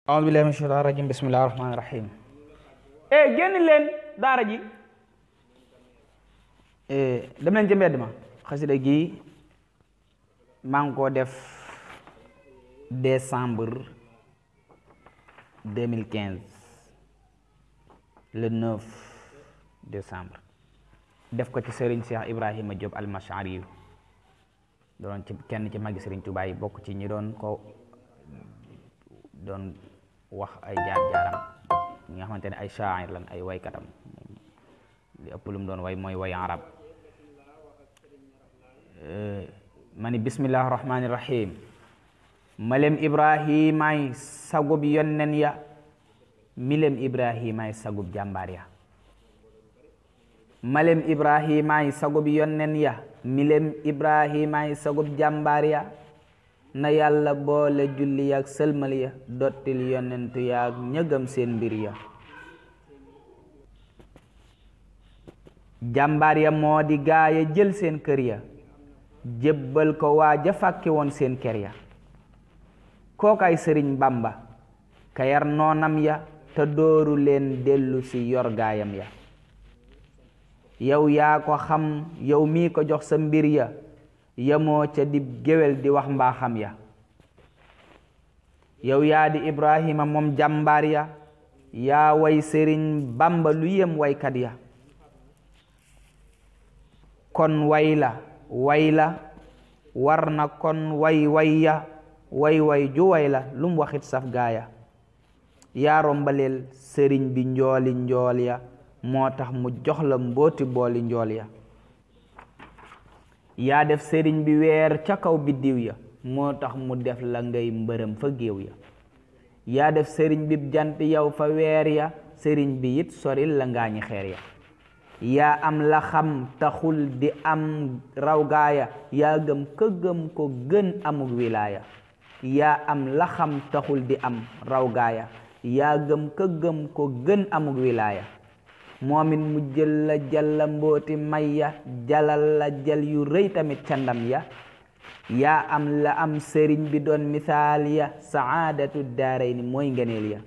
أعوذ بالله من الشيطان الرجيم بسم الله الرحمن الرحيم génn leen daara ji dem leen ci mbedd ma xasida gi maa ngi ko def décembre 2015 le 9 décembre def ko ci Serigne Cheikh Ibrahima Diop al-Mash'ari doon ci kenn ci magi Serigne Touba yi bokk ci ñi doon ko doon wax ay jaar-jaaram ñi nga xamante ne ay shaa'ir lan ay waykatam li ëpp lu mu doon way mooy way arab ma ni bismillahi rahmani rahim malem ibrahimay sagub yonnen ya milem ibrahimay sagub jàmbaar ya malem ibrahimay sagub yonnen ya milem ibrahimay sagub jàmbaar ya na yàlla boole julli yaak sëlmal ya dottil yonentu yaak ñëgam seen mbir ya jàmbaar ya moo di gaaya jël seen kër ya jébbal ko waaja fàkke woon seen kër ya kookaay sëriñ bamba ka yar noonam ya te dooru leen dellu si yor gaayam ya yow yaa ko xam yow mii ko jox sa mbir ya yamoo ca dib géwél di wax mbaaxam ya yow yaa di ibrahima moom jàmbaar ya yaa way sëriñ bamba lu yem waykat ya kon way la war na kon way ya way ju way la lum waxit saf gaaya yaa rombaleel sëriñ bi njooli njool ya moo tax mu jox la mbooti booli njool ya yaa def sëriñ bi weer ca kaw biddiw ya moo tax mu def la ngay mbërëm fa géew ya yaa def sëriñ bi jant yow fa weer ya sëriñ bi it soril la ngaañi xeer ya yaa am la xam taxul di am raw gaaya yaa gëm ka gëm ko gën amug wilaaya yaa am la xam taxul di am raw gaaya yaa gëm ka gëm ko gën amug wilaaya moomin mu jël la jalla mbooti may ya jalal la jal yu rëy tamit ca ndam ya yaa am la am sëriñ bi doon misaal ya saadatu daarayni mooy ngeneel ya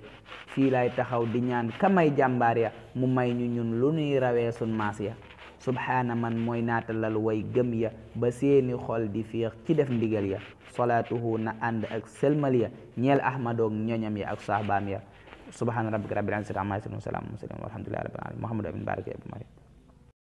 fii lay taxaw di ñaan kamay jàmbaar ya mu may ñu ñun lu nuy rawee sun maas ya subhaana man mooy naatalal way gëm ya ba seeni xol di féex ci def ndigal ya salaatuhu na ànd ak sëlmal ya ñeel ahmadoog ñoñam ya ak sahbaam ya subhaana rabbika rabbil izzati amma yasifun wa salaamun alhamdulillahi rabbil alamin muhammadu amin baraka ya